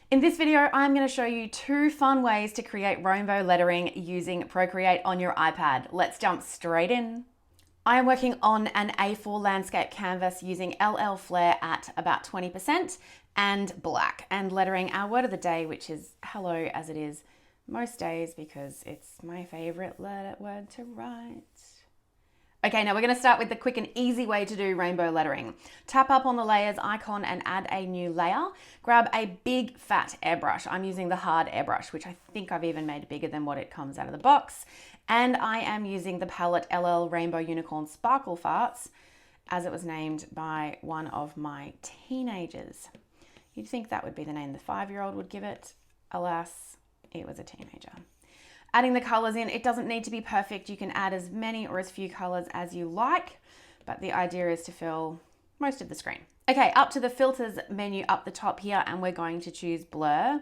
In this video, I'm going to show you 2 fun ways to create rainbow lettering using Procreate on your iPad. Let's jump straight in. I am working on an A4 landscape canvas using LL Flare at about 20% and black, and lettering our word of the day, which is hello, as it is most days because it's my favorite word to write. Okay, now we're going to start with the quick and easy way to do rainbow lettering. Tap up on the layers icon and add a new layer. Grab a big fat airbrush. I'm using the hard airbrush, which I think I've even made bigger than what it comes out of the box. And I am using the palette LL Rainbow Unicorn Sparkle Farts, as it was named by one of my teenagers. You'd think that would be the name the 5-year-old would give it. Alas, it was a teenager. Adding the colors in, it doesn't need to be perfect. You can add as many or as few colors as you like, but the idea is to fill most of the screen. Okay, up to the filters menu up the top here, and we're going to choose blur,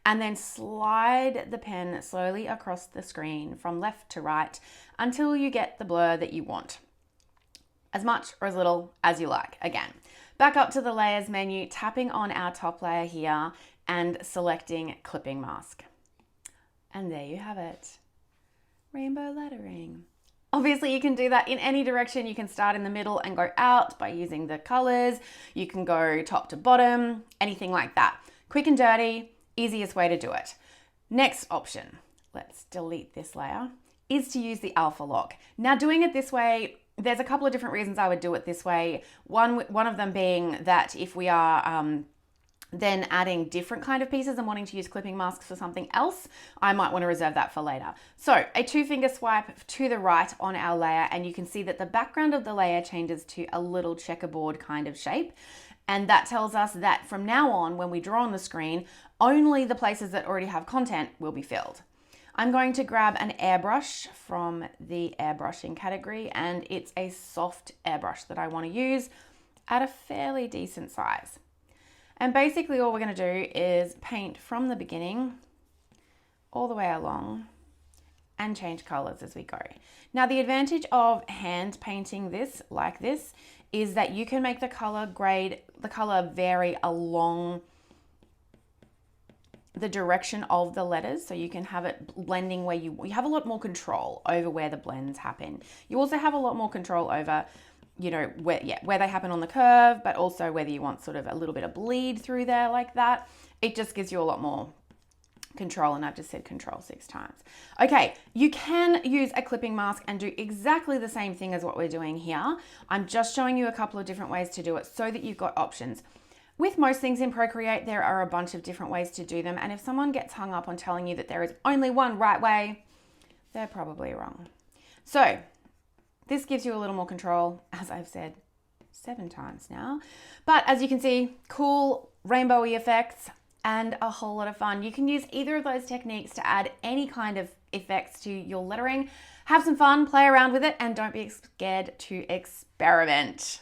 and then slide the pen slowly across the screen from left to right until you get the blur that you want. As much or as little as you like. Again, back up to the layers menu, tapping on our top layer here and selecting clipping mask. And there you have it, rainbow lettering. Obviously you can do that in any direction. You can start in the middle and go out by using the colors. You can go top to bottom, anything like that. Quick and dirty, easiest way to do it. Next option, let's delete this layer, is to use the alpha lock. Now doing it this way, there's a couple of different reasons I would do it this way. One of them being that if we are then adding different kind of pieces and wanting to use clipping masks for something else, I might want to reserve that for later. So a 2-finger swipe to the right on our layer, and you can see that the background of the layer changes to a little checkerboard kind of shape. And that tells us that from now on, when we draw on the screen, only the places that already have content will be filled. I'm going to grab an airbrush from the airbrushing category, and it's a soft airbrush that I want to use at a fairly decent size. And basically all we're going to do is paint from the beginning all the way along and change colors as we go. Now the advantage of hand painting this like this is that you can make the color vary along the direction of the letters, so you can have it blending where you have a lot more control over where the blends happen. You also have a lot more control over where they happen on the curve, but also whether you want sort of a little bit of bleed through there like that. It just gives you a lot more control, and I've just said control 6 times. Okay, you can use a clipping mask and do exactly the same thing as what we're doing here. I'm just showing you a couple of different ways to do it so that you've got options. With most things in Procreate, there are a bunch of different ways to do them, and if someone gets hung up on telling you that there is only one right way, they're probably wrong. So this gives you a little more control, as I've said 7 times now. But as you can see, cool rainbowy effects and a whole lot of fun. You can use either of those techniques to add any kind of effects to your lettering. Have some fun, play around with it, and don't be scared to experiment.